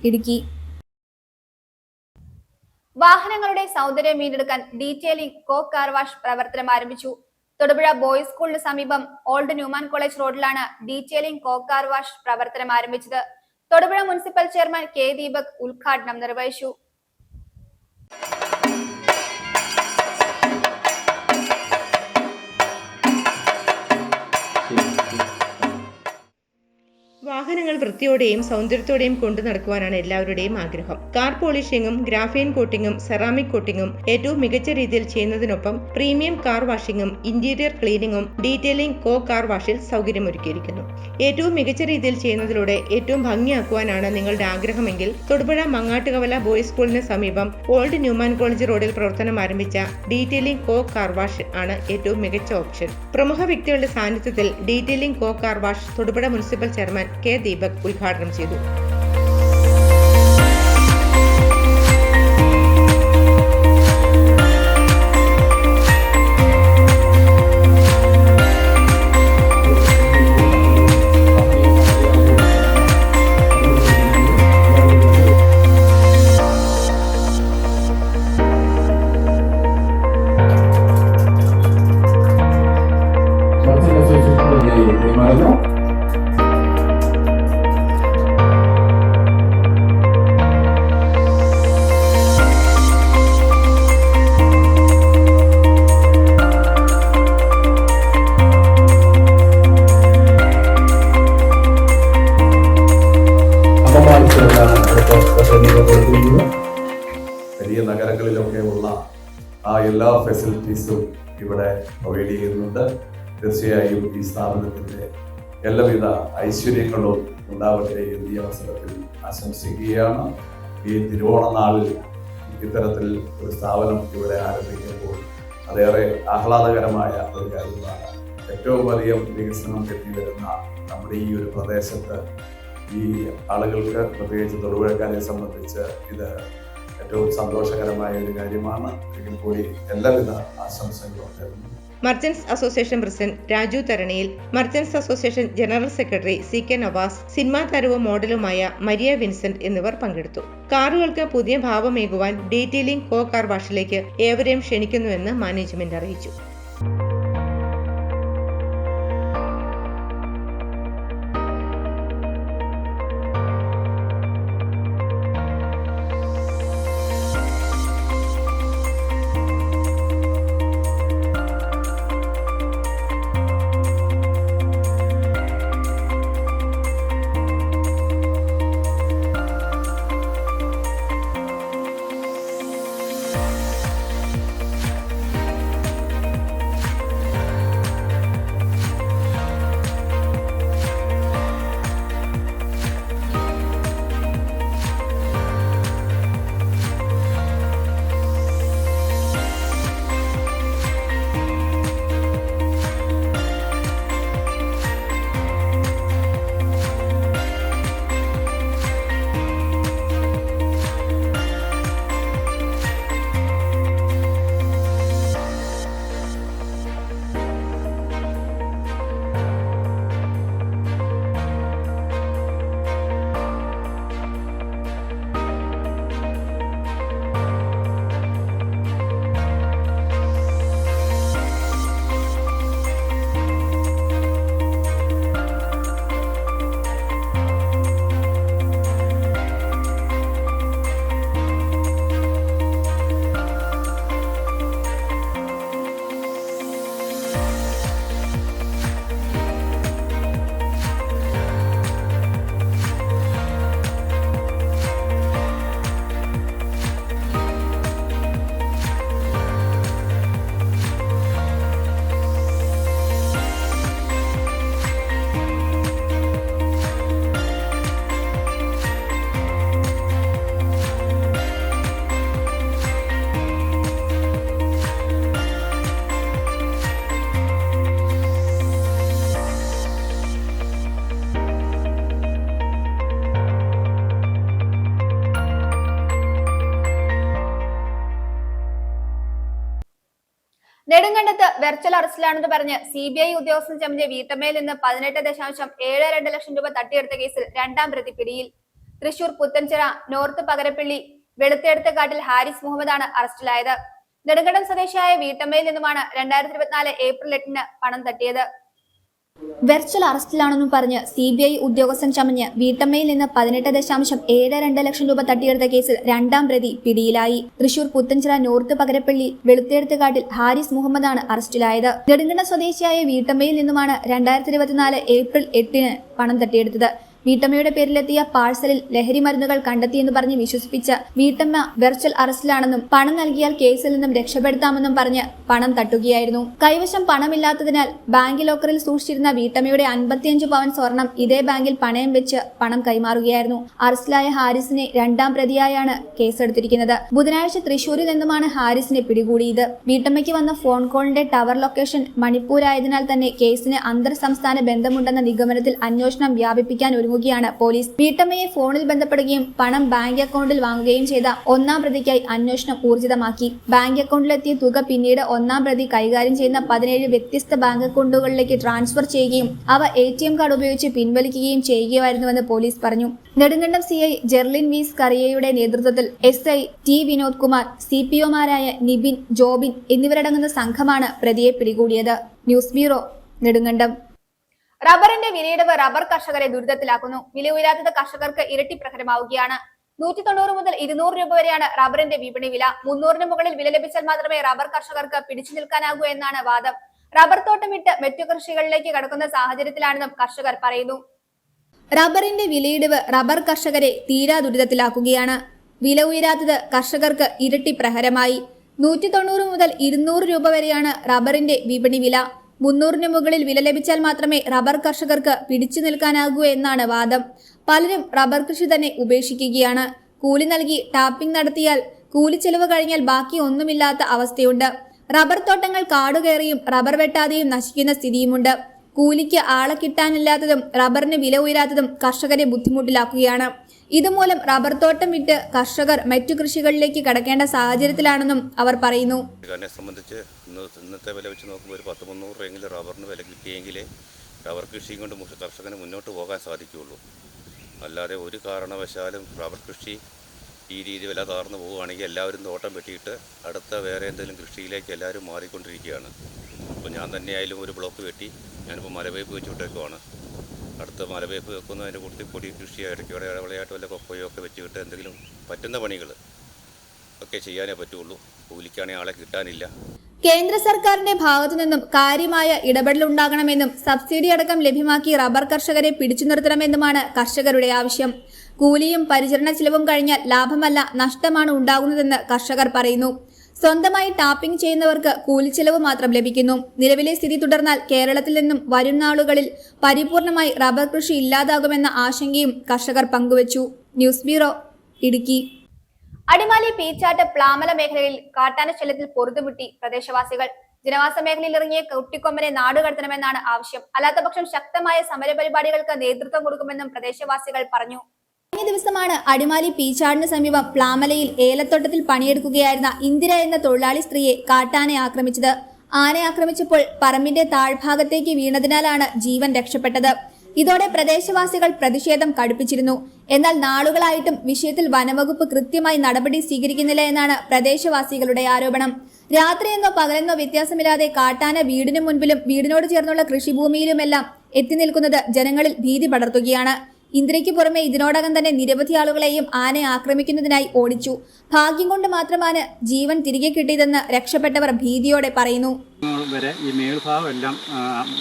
Idukki. വാഹനങ്ങളുടെ സൗന്ദര്യം വീണ്ടെടുക്കാൻ ഡീറ്റെയിലിംഗ് കാർ വാഷ് പ്രവർത്തനം ആരംഭിച്ചു. തൊടുപുഴ ബോയ്സ് സ്കൂളിന് സമീപം ഓൾഡ് ന്യൂമാൻ കോളേജ് റോഡിലാണ് ഡീറ്റെയിലിംഗ് കാർ വാഷ് പ്രവർത്തനം ആരംഭിച്ചത്. Thodupuzha municipal chairman K. Deepak ഉദ്ഘാടനം നിർവഹിച്ചു. വാഹനങ്ങൾ വൃത്തിയോടെയും സൗന്ദര്യത്തോടെയും കൊണ്ടു നടക്കുവാനാണ് എല്ലാവരുടെയും ആഗ്രഹം. കാർ പോളിഷിംഗും ഗ്രാഫീൻ കോട്ടിങ്ങും സെറാമിക് കോട്ടിങ്ങും ഏറ്റവും മികച്ച രീതിയിൽ ചെയ്യുന്നതിനൊപ്പം പ്രീമിയം കാർ വാഷിംഗും ഇന്റീരിയർ ക്ലീനിങ്ങും ഡീറ്റെയിലിംഗ് കാർ വാഷിൽ സൗകര്യമൊരുക്കിയിരിക്കുന്നു. ഏറ്റവും മികച്ച രീതിയിൽ ചെയ്യുന്നതിലൂടെ ഏറ്റവും ഭംഗിയാക്കുവാനാണ് നിങ്ങളുടെ ആഗ്രഹമെങ്കിൽ തൊടുപുഴ മങ്ങാട്ടുകവല ബോയ്സ് സ്കൂളിന് സമീപം ഓൾഡ് ന്യൂമാൻ കോളേജ് റോഡിൽ പ്രവർത്തനം ആരംഭിച്ച ഡീറ്റെയിലിംഗ് കാർ വാഷ് ആണ് ഏറ്റവും മികച്ച ഓപ്ഷൻ. പ്രമുഖ വ്യക്തികളുടെ സാന്നിധ്യത്തിൽ detailing car wash Thodupuzha municipal chairman K. Deepak ഉദ്ഘാടനം ചെയ്തു. വലിയ നഗരങ്ങളിലൊക്കെ ഉള്ള ആ എല്ലാ ഫെസിലിറ്റീസും ഇവിടെ പ്രൊവൈഡ് ചെയ്യുന്നുണ്ട്. തീർച്ചയായും ഈ സ്ഥാപനത്തിൻ്റെ എല്ലാവിധ ഐശ്വര്യങ്ങളും ഉണ്ടാവട്ടെ എന്ന് ഈ അവസരത്തിൽ ആശംസിക്കുകയാണ്. ഈ തിരുവോണ നാളിൽ ഇത്തരത്തിൽ ഒരു സ്ഥാപനം ഇവിടെ ആരംഭിക്കുമ്പോൾ അതേറെ ആഹ്ലാദകരമായ ഒരു കാര്യമാണ്. ഏറ്റവും അധികം വികസനം എത്തിവരുന്ന നമ്മുടെ ഈ ഒരു പ്രദേശത്ത് ഈ ആളുകൾക്ക്, പ്രത്യേകിച്ച് തൊടുപുഴക്കാരെ സംബന്ധിച്ച് ഇത് ഏറ്റവും സന്തോഷകരമായ ഒരു കാര്യമാണ്. എങ്കിൽ കൂടി എല്ലാവിധ ആശംസകളും നേരുന്നു. Merchants association president Raju Tharaniyil, merchants association general secretary CK Navas, cinema താരവും മോഡലുമായ മരിയ വിൻസെന്റ് എന്നിവർ പങ്കെടുത്തു. കാറുകൾക്ക് പുതിയ ഭാവമേകുവാൻ ഡീറ്റെയിലിംഗ് കാർ വാഷിലേക്ക് ഏവരെയും ക്ഷണിക്കുന്നുവെന്ന് മാനേജ്മെന്റ് അറിയിച്ചു. നെടുങ്കണ്ടത്ത് വെർച്വൽ അറസ്റ്റിലാണെന്ന് പറഞ്ഞ് CBI ഉദ്യോഗസ്ഥൻ ചമഞ്ഞ വീട്ടമ്മയിൽ നിന്ന് 18.72 ലക്ഷം രൂപ തട്ടിയെടുത്ത കേസിൽ രണ്ടാം പ്രതി പിടിയിൽ. തൃശൂർ പുത്തൻചിറ നോർത്ത് പകരപ്പള്ളി വെളുത്തെടുത്തക്കാട്ടിൽ ഹാരിസ് മുഹമ്മദാണ് അറസ്റ്റിലായത്. നെടുങ്കണ്ടം സ്വദേശിയായ വീട്ടമ്മയിൽ നിന്നുമാണ് 2024 ഏപ്രിൽ 8-ന് പണം തട്ടിയത്. വെർച്വൽ അറസ്റ്റിലാണെന്നും പറഞ്ഞ് CBI ഉദ്യോഗസ്ഥൻ ചമഞ്ഞ് വീട്ടമ്മയിൽ നിന്ന് 18.72 ലക്ഷം രൂപ തട്ടിയെടുത്ത കേസിൽ രണ്ടാം പ്രതി പിടിയിലായി. തൃശൂർ പുത്തൻചിറ നോർത്ത് പകരപ്പള്ളി വെളുത്തെടുത്തുകാട്ടിൽ ഹാരിസ് മുഹമ്മദാണ് അറസ്റ്റിലായത്. നെടുങ്കണ്ടം സ്വദേശിയായ വീട്ടമ്മയിൽ നിന്നുമാണ് 2024 ഏപ്രിൽ 8-ന് പണം തട്ടിയെടുത്തത്. വീട്ടമ്മയുടെ പേരിലെത്തിയ പാഴ്സലിൽ ലഹരി മരുന്നുകൾ കണ്ടെത്തിയെന്ന് പറഞ്ഞ് വിശ്വസിപ്പിച്ച വീട്ടമ്മ വെർച്വൽ അറസ്റ്റിലാണെന്നും പണം നൽകിയാൽ കേസിൽ നിന്നും രക്ഷപ്പെടുത്താമെന്നും പറഞ്ഞ് പണം തട്ടുകയായിരുന്നു. കൈവശം പണമില്ലാത്തതിനാൽ ബാങ്ക് ലോക്കറിൽ സൂക്ഷിച്ചിരുന്ന വീട്ടമ്മയുടെ 55 പവൻ സ്വർണം ഇതേ ബാങ്കിൽ പണയം വെച്ച് പണം കൈമാറുകയായിരുന്നു. അറസ്റ്റിലായ ഹാരിസിനെ രണ്ടാം പ്രതിയായാണ് കേസെടുത്തിരിക്കുന്നത്. ബുധനാഴ്ച തൃശൂരിൽ നിന്നുമാണ് ഹാരിസിനെ പിടികൂടിയത്. വീട്ടമ്മയ്ക്ക് വന്ന ഫോൺ കോളിന്റെ ടവർ ലൊക്കേഷൻ മണിപ്പൂരായതിനാൽ തന്നെ കേസിന് അന്തർ സംസ്ഥാന ബന്ധമുണ്ടെന്ന നിഗമനത്തിൽ അന്വേഷണം വ്യാപിപ്പിക്കാൻ ഒരുങ്ങുകയാണ് പോലീസ്. വീട്ടമ്മയെ ഫോണിൽ ബന്ധപ്പെടുകയും പണം ബാങ്ക് അക്കൗണ്ടിൽ വാങ്ങുകയും ചെയ്ത ഒന്നാം പ്രതിക്കായി അന്വേഷണം ഊർജിതമാക്കി. ബാങ്ക് അക്കൗണ്ടിലെത്തിയ തുക പിന്നീട് ഒന്നാം പ്രതി കൈകാര്യം ചെയ്യുന്ന 17 വ്യത്യസ്ത ബാങ്ക് അക്കൗണ്ടുകളിലേക്ക് ട്രാൻസ്ഫർ ചെയ്യുകയും അവ ATM കാർഡ് ഉപയോഗിച്ച് പിൻവലിക്കുകയും ചെയ്യുകയായിരുന്നുവെന്ന് പോലീസ് പറഞ്ഞു. നെടുങ്കണ്ടം CI ജെർലിൻ വി സ്കറിയയുടെ നേതൃത്വത്തിൽ SI T വിനോദ് കുമാർ, CPOമാരായ നിബിൻ, ജോബിൻ എന്നിവരടങ്ങുന്ന സംഘമാണ് പ്രതിയെ പിടികൂടിയത്. News bureau, Nedumkandam. റബ്ബറിന്റെ വിലയിടിവ് റബ്ബർ കർഷകരെ ദുരിതത്തിലാക്കുന്നു. വില ഉയരാത്തത് കർഷകർക്ക് ഇരട്ടി പ്രഹരമാവുകയാണ്. 190 മുതൽ 200 രൂപ വരെയാണ് റബ്ബറിന്റെ വിപണി വില. 300-ന് മുകളിൽ വില ലഭിച്ചാൽ മാത്രമേ റബ്ബർ കർഷകർക്ക് പിടിച്ചു നിൽക്കാനാകൂ എന്നാണ് വാദം. റബ്ബർ തോട്ടമിട്ട് മറ്റു കൃഷികളിലേക്ക് കടക്കുന്ന സാഹചര്യത്തിലാണെന്നും കർഷകർ പറയുന്നു. റബ്ബറിന്റെ വിലയിടിവ് റബ്ബർ കർഷകരെ തീരാ ദുരിതത്തിലാക്കുകയാണ്. വില ഉയരാത്തത് കർഷകർക്ക് ഇരട്ടി പ്രഹരമായി. 190 മുതൽ 200 രൂപ വരെയാണ് റബ്ബറിന്റെ വിപണി വില. 300-ന് മുകളിൽ വില ലഭിച്ചാൽ മാത്രമേ റബ്ബർ കർഷകർക്ക് പിടിച്ചു നിൽക്കാനാകൂ എന്നാണ് വാദം. പലരും റബ്ബർ കൃഷി തന്നെ ഉപേക്ഷിക്കുകയാണ്. കൂലി നൽകി ടാപ്പിംഗ് നടത്തിയാൽ കൂലി ചെലവ് കഴിഞ്ഞാൽ ബാക്കി ഒന്നുമില്ലാത്ത അവസ്ഥയുണ്ട്. റബ്ബർ തോട്ടങ്ങൾ കാടുകയറിയും റബ്ബർ വെട്ടാതെയും നശിക്കുന്ന സ്ഥിതിയുമുണ്ട്. കൂലിക്ക് ആളെ കിട്ടാനില്ലാത്തതും റബ്ബറിന് വില ഉയരാത്തതും കർഷകരെ ബുദ്ധിമുട്ടിലാക്കുകയാണ്. ഇതുമൂലം റബ്ബർ തോട്ടം വിട്ട് കർഷകർ മറ്റു കൃഷികളിലേക്ക് കടക്കേണ്ട സാഹചര്യത്തിലാണെന്നും അവർ പറയുന്നു. എന്നെ സംബന്ധിച്ച് ഇന്നത്തെ വില വെച്ച് നോക്കുമ്പോൾ ഒരു 10-300 രൂപയെങ്കിലും റബ്ബറിന് വില കിട്ടിയെങ്കിലേ റബ്ബർ കൃഷിയും കൊണ്ട് കർഷകന് മുന്നോട്ട് പോകാൻ സാധിക്കുകയുള്ളൂ. അല്ലാതെ ഒരു കാരണവശാലും റബ്ബർ കൃഷി ഈ രീതി വില താർന്നു പോവുകയാണെങ്കിൽ എല്ലാവരും തോട്ടം വെട്ടിയിട്ട് അടുത്ത വേറെ എന്തെങ്കിലും കൃഷിയിലേക്ക് എല്ലാവരും മാറിക്കൊണ്ടിരിക്കുകയാണ്. ഇപ്പോൾ ഞാൻ തന്നെയായാലും ഒരു ബ്ലോക്ക് വെട്ടി ഞാനിപ്പോൾ മലവേപ്പ് വെച്ച് വിട്ടേക്കുവാണ്. അടുത്ത മലവേപ്പ് വെക്കുന്നതിൻ്റെ കൂട്ടത്തിൽ പൊടി കൃഷി ഇടയ്ക്കോടെ ഇടവിളയായിട്ട് വല്ല കൊക്കോയോ ഒക്കെ വെച്ചിട്ട് എന്തെങ്കിലും പറ്റുന്ന പണികൾ ഒക്കെ ചെയ്യാനേ പറ്റുള്ളൂ. കൂലിക്കാണെങ്കിൽ ആളെ കിട്ടാനില്ല. കേന്ദ്ര സർക്കാരിന്റെ ഭാഗത്തു നിന്നും കാര്യമായ ഇടപെടൽ ഉണ്ടാകണമെന്നും സബ്സിഡി അടക്കം ലഭ്യമാക്കി റബ്ബർ കർഷകരെ പിടിച്ചു നിർത്തണമെന്നുമാണ് കർഷകരുടെ ആവശ്യം. കൂലിയും പരിചരണ ചിലവും കഴിഞ്ഞാൽ ലാഭമല്ല നഷ്ടമാണ് ഉണ്ടാകുന്നതെന്ന് കർഷകർ പറയുന്നു. സ്വന്തമായി ടാപ്പിംഗ് ചെയ്യുന്നവർക്ക് കൂലിച്ചെലവ് മാത്രം ലഭിക്കുന്നു. നിലവിലെ സ്ഥിതി തുടർന്നാൽ കേരളത്തിൽ നിന്നും വരും നാളുകളിൽ പരിപൂർണമായി റബ്ബർ കൃഷി ഇല്ലാതാകുമെന്ന ആശങ്കയും കർഷകർ പങ്കുവച്ചു. News bureau, Idukki. അടിമാലി പീച്ചാട്ട് പ്ലാമല മേഖലയിൽ കാട്ടാന ശല്യത്തിൽ പൊറുതുമുട്ടി പ്രദേശവാസികൾ. ജനവാസ മേഖലയിൽ ഇറങ്ങിയ കുട്ടിക്കൊമ്പനെ നാടുകടത്തണമെന്നാണ് ആവശ്യം. അല്ലാത്തപക്ഷം ശക്തമായ സമരപരിപാടികൾക്ക് നേതൃത്വം കൊടുക്കുമെന്നും പ്രദേശവാസികൾ പറഞ്ഞു. കഴിഞ്ഞ ദിവസമാണ് അടിമാലി പീച്ചാടിന് സമീപം പ്ലാമലയിൽ ഏലത്തോട്ടത്തിൽ പണിയെടുക്കുകയായിരുന്ന ഇന്ദിര എന്ന തൊഴിലാളി സ്ത്രീയെ കാട്ടാന ആക്രമിച്ചത്. ആന ആക്രമിച്ചപ്പോൾ പറമ്പിന്റെ താഴ്ഭാഗത്തേക്ക് വീണതിനാലാണ് ജീവൻ രക്ഷപ്പെട്ടത്. ഇതോടെ പ്രദേശവാസികൾ പ്രതിഷേധം കടുപ്പിച്ചിരുന്നു. എന്നാൽ നാളുകളായിട്ടും വിഷയത്തിൽ വനംവകുപ്പ് കൃത്യമായി നടപടി സ്വീകരിക്കുന്നില്ല എന്നാണ് പ്രദേശവാസികളുടെ ആരോപണം. രാത്രിയെന്നോ പകലെന്നോ വ്യത്യാസമില്ലാതെ കാട്ടാന വീടിനു മുൻപിലും വീടിനോട് ചേർന്നുള്ള കൃഷിഭൂമിയിലുമെല്ലാം എത്തി നിൽക്കുന്നത് ജനങ്ങളിൽ ഭീതി പടർത്തുകയാണ്. ഇന്ദിരയ്ക്ക് പുറമെ ഇതിനോടകം തന്നെ നിരവധി ആളുകളെയും ആന ആക്രമിക്കുന്നതിനായി ഓടിച്ചു. ഭാഗ്യം കൊണ്ട് മാത്രമാണ് ജീവൻ തിരികെ കിട്ടിയതെന്ന് രക്ഷപ്പെട്ടവർ ഭീതിയോടെ പറയുന്നു. വരെ ഈ മേൽഭാഗം എല്ലാം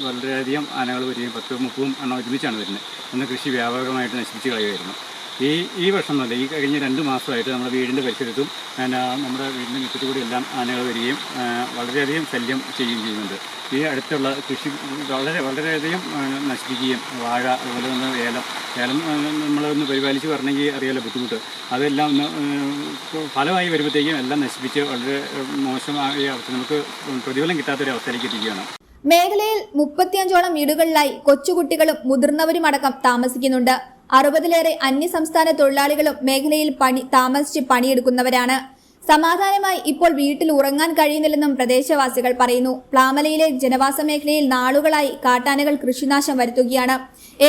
വളരെയധികം ആനകൾ വരികയും 10-30 എണ്ണം ഒരുമിച്ചാണ് വരുന്നത്. അന്ന് കൃഷി വ്യാപകമായിട്ട് നശിപ്പിച്ച് കളയുമായിരുന്നു. ഈ വർഷം എന്നല്ല, ഈ കഴിഞ്ഞ 2 മാസമായിട്ട് നമ്മുടെ വീടിൻ്റെ പരിസരത്തും നമ്മുടെ വീടിൻ്റെ മുറ്റത്തു കൂടി എല്ലാം ആനകൾ വരികയും വളരെയധികം ശല്യം ചെയ്യുകയും ചെയ്യുന്നുണ്ട്. ഈ അടുത്തുള്ള കൃഷി വളരെയധികം നശിപ്പിക്കുകയും വാഴ അതുപോലെ തന്നെ ഏലം നമ്മളൊന്ന് പരിപാലിച്ച് വരണമെങ്കിൽ അറിയാലോ ബുദ്ധിമുട്ട്. അതെല്ലാം ഒന്ന് ഫലമായി വരുമ്പോഴത്തേക്കും എല്ലാം നശിപ്പിച്ച് വളരെ മോശമായ അവസ്ഥ, നമുക്ക് പ്രതിഫലം കിട്ടാത്തൊരവസ്ഥയിലേക്ക് എത്തിക്കുകയാണ്. മേഖലയിൽ 35ഓളം വീടുകളിലായി കൊച്ചുകുട്ടികളും മുതിർന്നവരുമടക്കം താമസിക്കുന്നുണ്ട്. 60-ലേറെ അന്യസംസ്ഥാന തൊഴിലാളികളും മേഖലയിൽ താമസിച്ച് പണിയെടുക്കുന്നവരാണ്. സമാധാനമായി ഇപ്പോൾ വീട്ടിൽ ഉറങ്ങാൻ കഴിയുന്നില്ലെന്നും പ്രദേശവാസികൾ പറയുന്നു. പ്ലാമലയിലെ ജനവാസ മേഖലയിൽ നാളുകളായി കാട്ടാനകൾ കൃഷിനാശം വരുത്തുകയാണ്.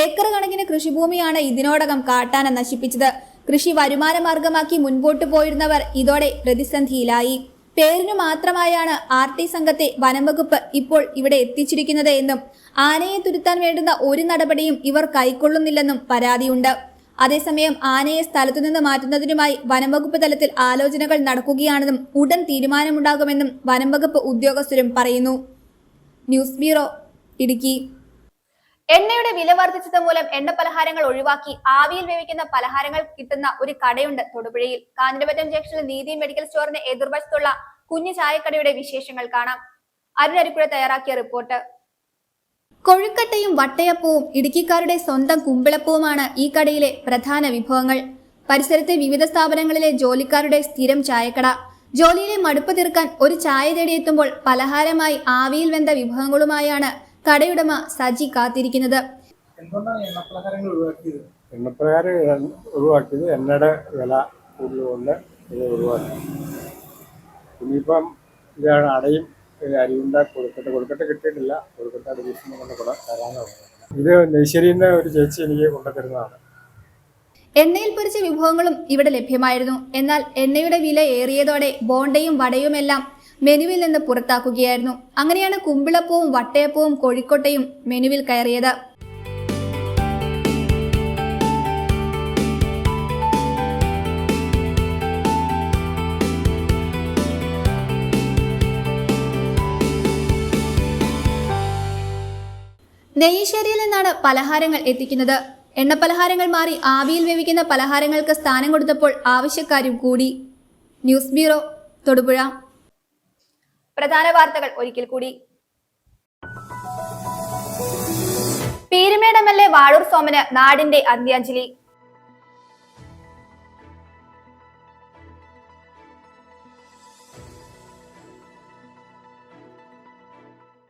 ഏക്കർ കണക്കിന് കൃഷിഭൂമിയാണ് ഇതിനോടകം കാട്ടാന നശിപ്പിച്ചത്. കൃഷി വരുമാന മാർഗമാക്കി മുൻപോട്ടു പോയിരുന്നവർ ഇതോടെ പ്രതിസന്ധിയിലായി. പേരിനു മാത്രമായാണ് RT സംഘത്തെ വനംവകുപ്പ് ഇപ്പോൾ ഇവിടെ എത്തിച്ചിരിക്കുന്നത് എന്നും ആനയെ തുരുത്താൻ വേണ്ടുന്ന ഒരു നടപടിയും ഇവർ കൈക്കൊള്ളുന്നില്ലെന്നും പരാതിയുണ്ട്. അതേസമയം ആനയെ സ്ഥലത്തുനിന്ന് മാറ്റുന്നതിനുമായി വനംവകുപ്പ് തലത്തിൽ ആലോചനകൾ നടക്കുകയാണെന്നും ഉടൻ തീരുമാനമുണ്ടാകുമെന്നും വനംവകുപ്പ് ഉദ്യോഗസ്ഥരും പറയുന്നു. News bureau, Idukki. എണ്ണയുടെ വില വർദ്ധിച്ചത് മൂലം എണ്ണ പലഹാരങ്ങൾ ഒഴിവാക്കി ആവിയിൽ വേവിക്കുന്ന പലഹാരങ്ങൾ കിട്ടുന്ന ഒരു കടയുണ്ട് തൊടുപുഴയിൽ. കാഞ്ഞിരപറ്റം ജംഗ്ഷനിൽ നീതി മെഡിക്കൽ സ്റ്റോറിന് എതിർവശത്തുള്ള കുഞ്ഞു ചായക്കടയുടെ വിശേഷങ്ങൾ കാണാം. അരുണരിപ്പുഴ തയ്യാറാക്കിയ റിപ്പോർട്ട്. കൊഴുക്കട്ടയും വട്ടയപ്പവും ഇടുക്കിക്കാരുടെ സ്വന്തം കുമ്പിളപ്പവുമാണ് ഈ കടയിലെ പ്രധാന വിഭവങ്ങൾ. പരിസരത്തെ വിവിധ സ്ഥാപനങ്ങളിലെ ജോലിക്കാരുടെ സ്ഥിരം ചായക്കട. ജോലിയിലെ മടുപ്പ് തീർക്കാൻ ഒരു ചായ തേടിയെത്തുമ്പോൾ പലഹാരമായി ആവിയിൽ വെന്ത വിഭവങ്ങളുമായാണ് കടയുടമ സജി കാത്തിരിക്കുന്നത്. എണ്ണപ്പലഹാരം ഒഴിവാക്കിയത് എണ്ണയുടെ വില കൂടുതലുകൊണ്ട് ഇത് ഒഴിവാക്കി. ഇനിയിപ്പം ഇതാണ് അടയും അരിയുണ്ട കൊഴുക്കട്ട കിട്ടിയിട്ടില്ല. കൊഴുക്കട്ട ദിവസം കൊണ്ട് തരാനാണ്. ഇത് നെയ്ശ്ശേരിന്ന് ഒരു ചേച്ചി എനിക്ക് കൊണ്ടുതരുന്നതാണ്. എണ്ണയിൽ പൊരിച്ച വിഭവങ്ങളും ഇവിടെ ലഭ്യമായിരുന്നു. എന്നാൽ എണ്ണയുടെ വില ഏറിയതോടെ ബോണ്ടയും വടയുമെല്ലാം മെനുവിൽ നിന്ന് പുറത്താക്കുകയായിരുന്നു. അങ്ങനെയാണ് കുമ്പിളപ്പവും വട്ടയപ്പവും കോഴിക്കോട്ടയും മെനുവിൽ കയറിയത്. നെയ്ശ്ശേരിയിൽ നിന്നാണ് പലഹാരങ്ങൾ എത്തിക്കുന്നത്. എണ്ണപ്പലഹാരങ്ങൾ മാറി ആവിയിൽ വേവിക്കുന്ന പലഹാരങ്ങൾക്ക് സ്ഥാനം കൊടുത്തപ്പോൾ ആവശ്യക്കാരും കൂടി. News bureau, Thodupuzha. പ്രധാന വാർത്തകൾ ഒരിക്കൽ കൂടി. പീരുമേട് MLA വാഴൂർ സോമന് നാടിന്റെ അന്ത്യാഞ്ജലി.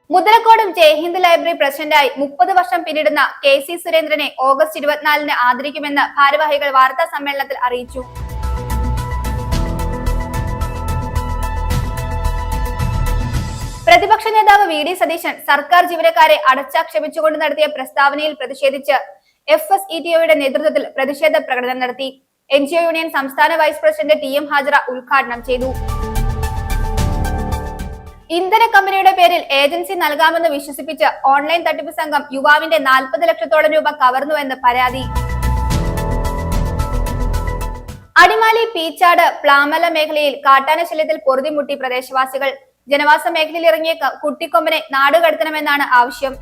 മുതലക്കോടും ജയഹിന്ദ് ലൈബ്രറി പ്രസിഡന്റായി 30 വർഷം പിന്നിടുന്ന KC സുരേന്ദ്രനെ ഓഗസ്റ്റ് 24-ന് ആദരിക്കുമെന്ന് ഭാരവാഹികൾ വാർത്താ സമ്മേളനത്തിൽ അറിയിച്ചു. പ്രതിപക്ഷ നേതാവ് VD സതീശൻ സർക്കാർ ജീവനക്കാരെ അടച്ചാക്ഷേപിച്ചുകൊണ്ട് നടത്തിയ പ്രസ്താവനയിൽ പ്രതിഷേധിച്ച് FSETOയുടെ നേതൃത്വത്തിൽ പ്രതിഷേധ പ്രകടനം നടത്തി. NGO യൂണിയൻ സംസ്ഥാന വൈസ് പ്രസിഡന്റ് TM ഹാജറ ഉദ്ഘാടനം ചെയ്തു. ഇന്ധന കമ്പനിയുടെ പേരിൽ ഏജൻസി നൽകാമെന്ന് വിശ്വസിപ്പിച്ച് ഓൺലൈൻ തട്ടിപ്പ് സംഘം യുവാവിന്റെ 40 ലക്ഷത്തോളം രൂപ കവർന്നുവെന്ന് പരാതി. അടിമാലി പീച്ചാട് പ്ലാമല മേഖലയിൽ കാട്ടാന ശല്യത്തിൽ പൊറുതിമുട്ടി പ്രദേശവാസികൾ. ജനവാസ മേഖലയിൽ ഇറങ്ങിയ കുട്ടിക്കൊമ്പനെ നാടുകടത്തണമെന്നാണ് ആവശ്യം.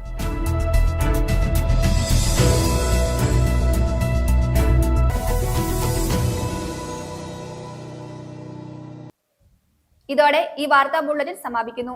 ഇതോടെ ഈ വാർത്താ ബുള്ളറ്റിൻ സമാപിക്കുന്നു.